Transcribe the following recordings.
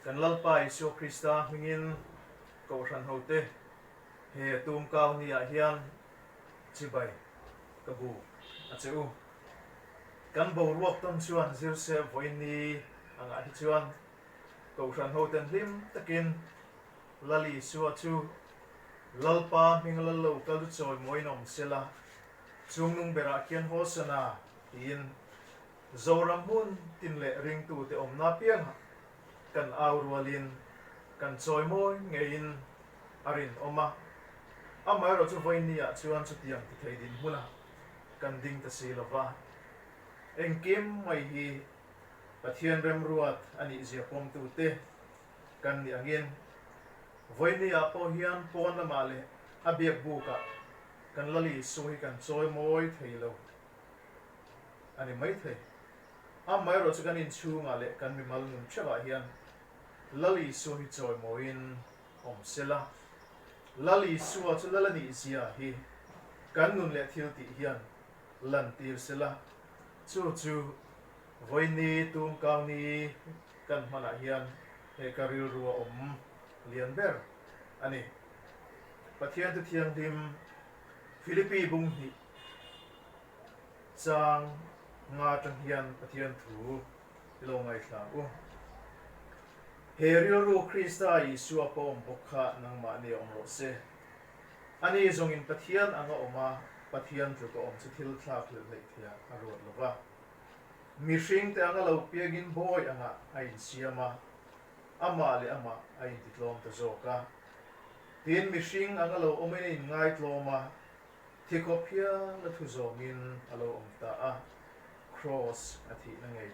kan lalpa Isu Krista mingin KOHHRAN hote he Tumkauni hian chibai kabu acheu kan bo ruak ton chuan zirse voini anga hi chuan KOHHRAN hoten hlim takin lali suwa chu lalpa mingalalo kalu choi moinom sela chungnung bera kian hosana tin zoram hun tinle ring tu te omna piang kan awrwalin kan choi moi ngein arin oma amai ro chu voinia chuan chu tiang ti theidin huna kan ding ta silova engkim mai hi pathian rem ruat ani zia pom tu te kan ni angin voinia po hian pon la male abiak buka kan lali suhi kan choi moi theilo ani mai the amai ro chu kan in chu ngale kan mi mal num chawa hian lali suhi choi moin om sela lali suwa chu lalani zia hi kan nun le thil ti hian lan tir sela chu voini Tumkauni kan mana hian he karil ruwa om lian ber ani pathian tu thiang dim Philippi bung hi chang nga tang hian pathian thu lo ngai thla u he ril ru Krista Isu apom bokha nang ma ni om ro se ani zong in pathian anga oma pathian tu ko om chu thil thlak le le thia arot lova mi hring te anga lo piagin boy anga ain siama ama le ama ain titlom ta zoka tin mi hring anga lo omen ngai tloma thikopia la thu zongin alo om ta a cross athi na ngai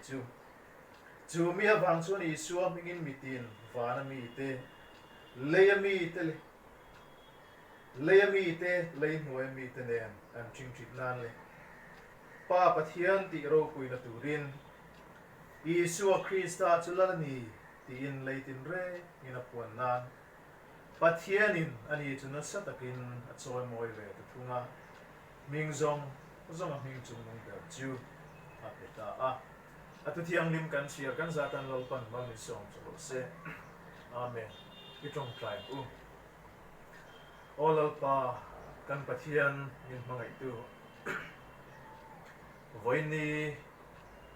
chu mi awang chuan Isu mingin mitin vana mi te leami te lei hnuai mi te nen an ching chit nan le pa pathian ti ro puina turin Isu Krista chulalani ti in leitin re ina puan nan pathianin ani chuna satakin a choi moi ve ta thunga mingzong zong a ming chung nong der chu a peta a atu thiang lim kan sia kan zatan lolpan ma mi som chu se amen ki trong trai u olalpa kan pathian min mangai tu voini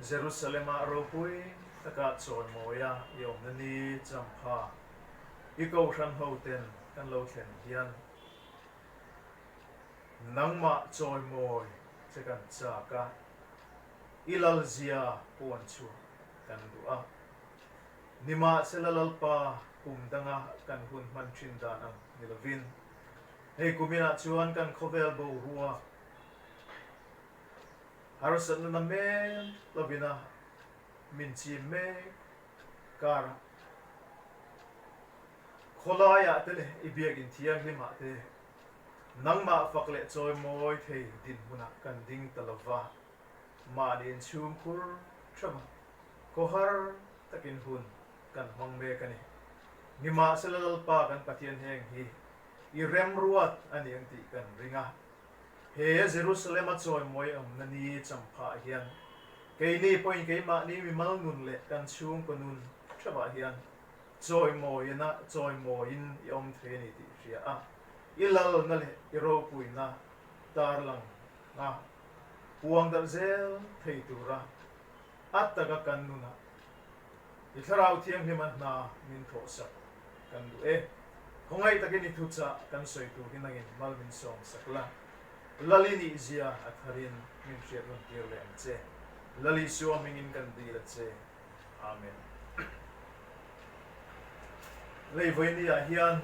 Jerusalem a ro pui taka choi moya yom nani champha i KOHHRAN hoten kan lo thlen hian nangma choi moi che kan chaka ilal zia puan chu kan dua nima selalalpa kumdanga kan hun man thin dan ang nilovin hei kumina chuan kan khovel bo ruwa harsan na me lovina minchi me kar kholaya tele ibiagin thiang lima te nangma fakle choi moi thei din huna kan ding talava ma din chum khur thama kohar takin hun kan mangme kani nima selal pa kan pathian heng hi I rem ruat ani ang ti kan ringa he Jerusalem a choi moi am nani champha hian keini point ke ma ni mi mal nun le kan chung konun thaba hian choi moi na choi moin yom theni ti ria a ilal na le iro puina tarlang nga puang dar zel thei tura attaga kan nuna itharau thiang himan na min tho sak kan du e hongai takin ithucha kan soi tu hinangin malmin som sakla lalini zia atharin min share non tiole che lali suwa mingin kan di la che amen lei voini a hian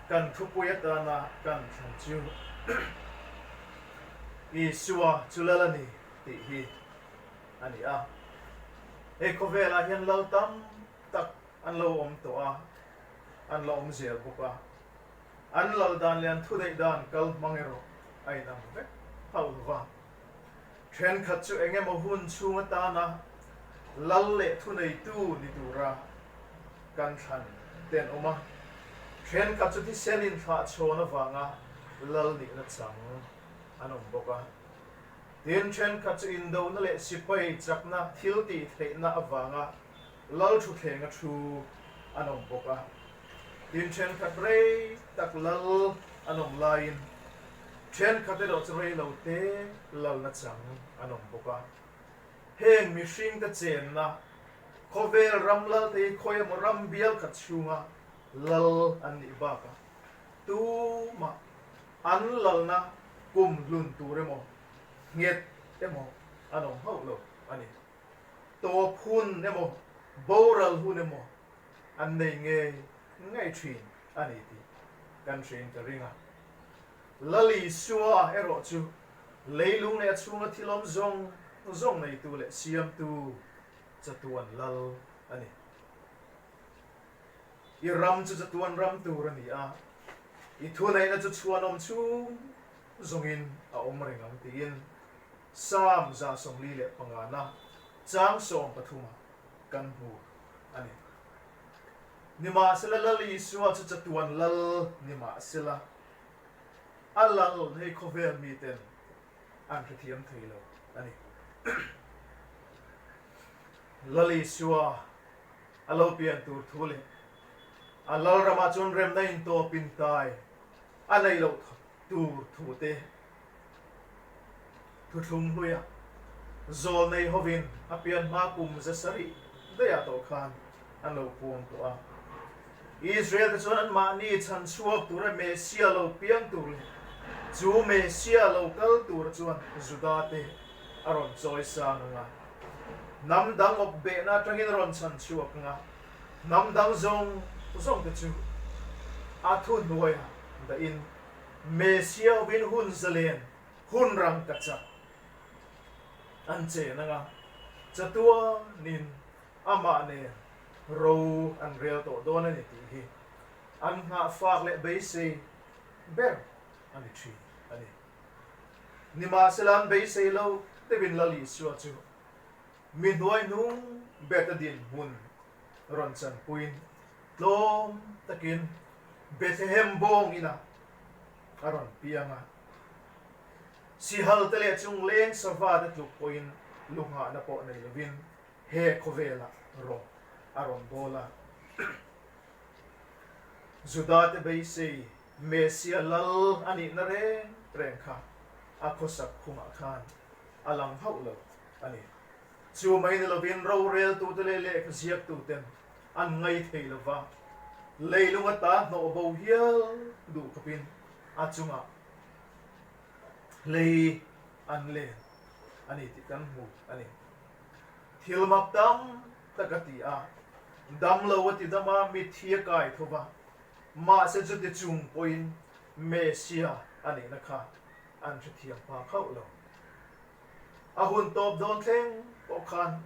kan thupuyata na kan thanchu Isua chulalani ti hi ani a e kovela hian laltam tak an lo om to a an lo om zel buka an lal dan lian thu dei dan kal mangero ai nam ve hauwa thren khat chu engem hun chunga ta na lal le thu nei tu ni tura kan than ten oma thren khat chu ti selin tha chona wanga lal ni na chang anom boka tin thren khat chu in do na le sipai chakna thil ti theina awanga lal thu thenga thu anong boka tin chen khat rei tak lal anong lain chen khat ro chrei lo te lal na chang anong boka heng mi hring ta chen na khovel ram lal te khoy mo ram bial khat chunga lal an ni ba ka tu ma an lal na kum lun tu re mo nget emo anong hau lo ani to phun emo boral hun emo an nei nge ngai thin ani ti kan thin ka ringa lali suwa ero chu leilung le chunga thilom zong nei tu le siam tu chatuan lal ani I ram chu chatuan ram tu rani a I thu nei na chu chuanom chu zongin a om ringam tin sam za song li le pangana chang som pathuma kan bu ani nima sila lali suwa chu chatuan lal nima sila alal hei khovel mi ten an thiam thailo ani lali suwa alo pian tur thule alal rama chon rem na in to pintai anai lo tur thute thu thum huya zol nei hovin apian ma kum zasari daya to khan alo pum to a Israel chon an ma ni chan suak tur Mesia lo piang tur chu Mesia lo kal tur chuan Judate aron choi sang nga nam dang op be na tangin ron chan suak nga nam dang zong te chu a thu noya da in Mesia win hun zalen hun rang kacha an che na nga chatua nin ama ne ro an real to don ani ti hi an nga fak le be se ber ani chi ani nima selam be se lo te bin lali suwa chu min hoi nung betadin hun ron chan puin lom takin Bethlehem bong ina aron pianga si hal tele chung leng sava da tu point lunga na po nei lovin he khovela ro aron bola Judate be se Mesia lal ani na re kha akhosak khuma khan alang haulo ani chu mai ne lovin ro rel tu tele le khasiak tu ten an ngai thei lova leilunga ta no bo hial du kapin achunga lei an le ani ti kan mu ani thilmak tam takati a dam lawati dama mi thia kai thova ma se chu ti chung point Mesia ani na kha an thiam pa khau lo a hun top don theng po khan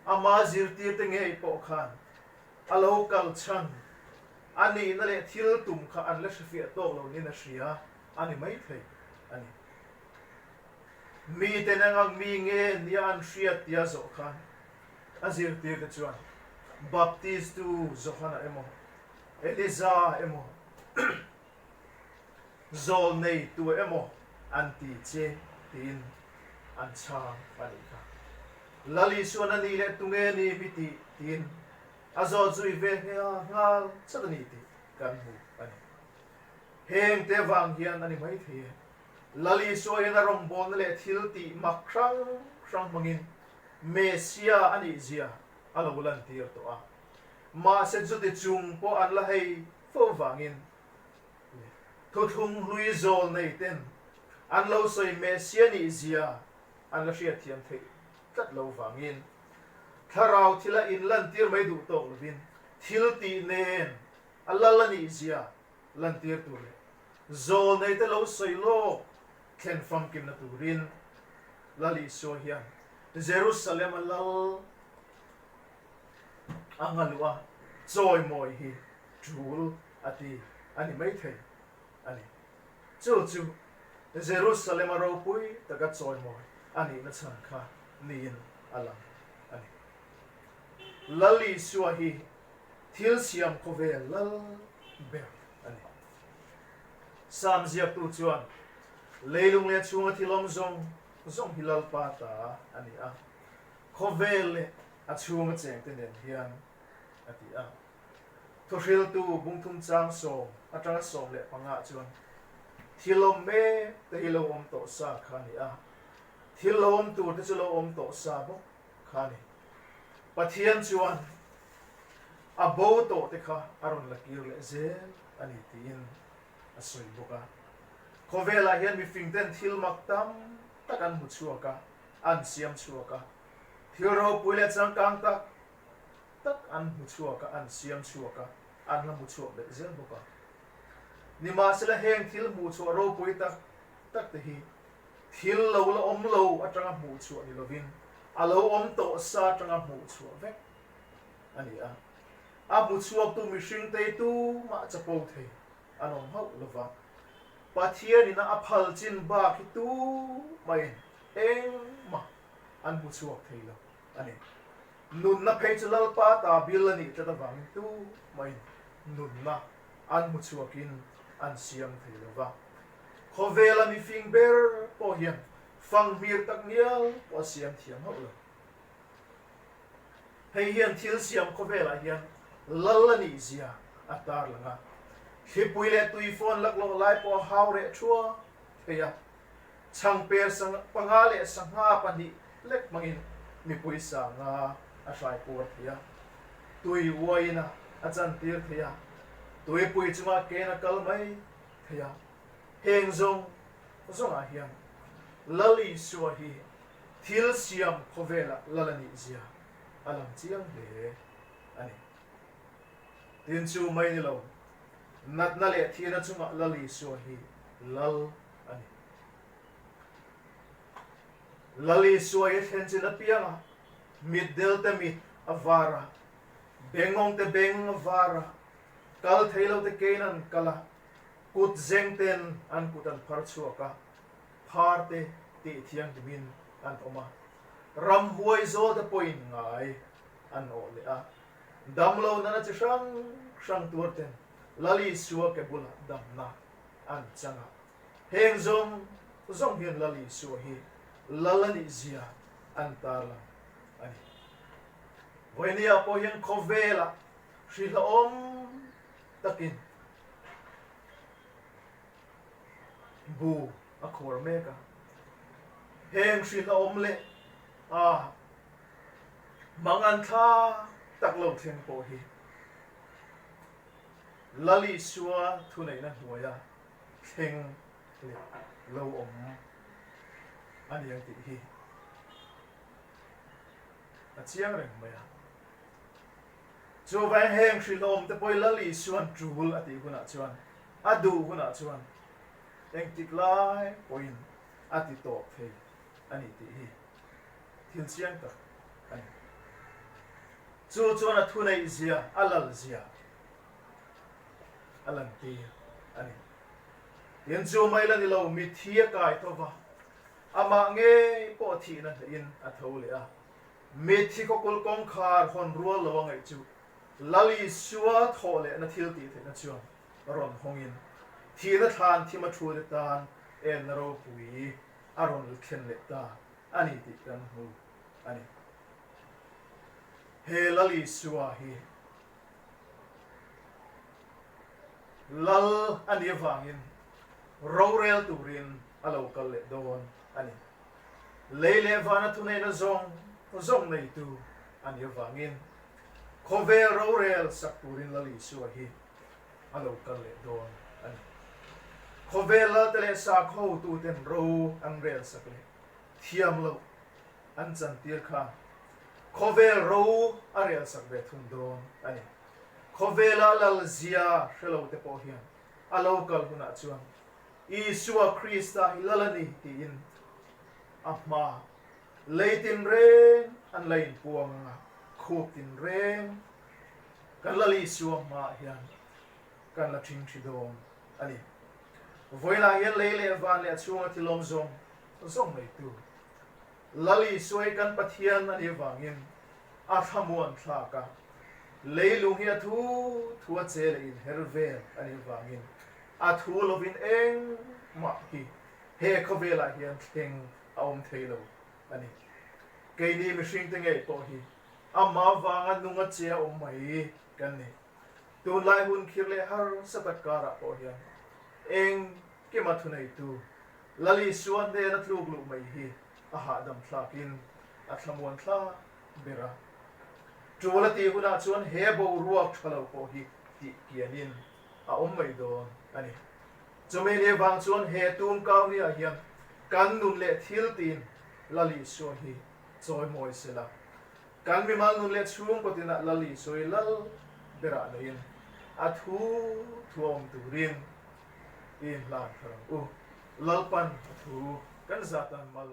ama zir ti te nge po khan alo kal chan ani na le thil tum kha an la shafia to lo ni na shia ani mai thei ani mi te na ngang mi nge ni an shia tia zo khan azir ti ka chuan baptist tu zohana emo Eliza emo zol nei tu emo anti che tin an chang pani ka lali suana ni le tunge ni biti tin azo zui ve ngal chadani ti kan hu ani heng te wang hian ani mai the lali so ena rom bon le thil ti makrang mangin Mesia ani zia alo bulan tir to a ma se zu ti chung po an la hei fo wangin thu thum hlui zol nei ten an lo soi Mesia ni zia an la hria thiam thei tat lo wangin tharau thila in lan tir mai du to lovin thil ti nen alala ni zia lan tir tu le zol nei te lo soi lo khen fam kim na turin lali so hian Jerusalem alal angalwa joy moi hi jul ati ani mai thei ani chu Jerusalem ro pui taka joy moi ani na chan kha nin alam ani lali suwa hi thil siam khove lal ber ani sam ziak tu chuan leilung le chunga thilom zong hilal pa ta ani a khovel le a chunga cheng te nen hian ati a thoril tu bung thum chang som atanga som le panga chuan thilom me te hilo om to sa khani a thilom tu te chulo om to sa bo khani pathian chuan abo to te kha aron lakir le zel ani tin asoi boka kovela hian mi fingten thil maktam takan mu chuaka an siam chuaka thiro puile chang kang tak an mu chuaka an siam chuaka an la mu chuak le zel boka ni ma sela heng thil mu chu ro pui tak te hi thil lo la om lo atanga mu chu ni lovin alo om to sa atanga mu chu ve ani a mu chuak tu mi hring te tu ma chapo thei anom hau lova pathian ina aphal chin ba ki tu mai eng ma an mu chuak thei lo ani nun na phei chalal pa ta bil ani ta wang tu mai nun na an mu chuakin an siam thei lova khovela mi fingber po hian fang mir tak nial po siam thiam hau lo hei hian thil siam khovela hian lalani zia atar langa hipuile tui phone laklo lai po haure chua theya changper sang pangale sangha pani lek mangin mi puisa nga asai por theya tui woina achan tir theya tui pui chunga kena kalmai theya heng zong a hian lali suahi thil siam khovela lalani zia alam chiang le ani tin chu mai ni lo nat na le thina chunga lali suahi lal ani lali suahi thenchin a pianga mid delta mid avara bengong te beng avara kal thailo te kenan kala kut zengten an kutan phar chuaka pharte ti thiang dimin an oma ram huai zo te point ngai an o le a damlo nana chi sang turten lali suwa ke bula damna an changa heng zong hian lali suwa hi lalani zia an tarla ani voinia po hian khovela shila om takin bu a khor meka heng shila om le mangan tha taklo theng po hi lali suwa thunai na huaya theng le lo om ani yang ti hi a chiang reng maya chu vai heng shri lom te poi lali suan trul ati huna chuan adu huna chuan eng tik lai poin ati top thei ani ti hi thin chiang ta ani chu chuan a thunai zia alal zia alam ti ani yen chu mai la ni lo mi thia kai to va ama nge po thi na in a tho le a mi thi ko kul kong khar hon rual lo ngai chu lali suwa tho le na thil ti the na chuan ron hongin thi na than thi ma thu le tan en ro pui aron khen le ta ani ti kan hu ani he lali suwa hi lal ani wangin rorel turin alo kal le don ani leile vana tunai na zong nei tu ani wangin khovel rorel sakurin lali suahi alo kal le don ani khovel tele sa kho tu ten ro ang rel sakle thiam lo an chan tir kha khovel ro arel sakbe thun don ani khovela lal zia shelo te po hian alo kal huna chuan Isua Krista hilalani ti in apma leitin ren an lein puanga khupin ren kan lali suwa ma hian kan la thing thidom ani voila hian leile van le chunga tilom zong nei tu lali suai kan pathian ani wangin a thamuan thlaka leilung hi thu chele in hervel ani wangin a thu lovin eng ma hi he khovela hian theng aum theilo ani keini mi hring te ngei po hi ama wanga nunga che om mai kan ni tun lai hun khir le har sapat kara po hian eng ke ma thunei tu lali suan de na tluk lu mai hi a ha dam thlakin a thlamon thla bera trola ti huna chuan he bo ruak thalo po hi ti kianin a om mai do ani chumi le wang chuan he Tumkauni a hian kan nun le thil tin lali suan hi choi moi sela kan mi mal nun le chung ko tina lali soi lal bera lein a thuom turin in lan tharang lalpan thu kan zatan mal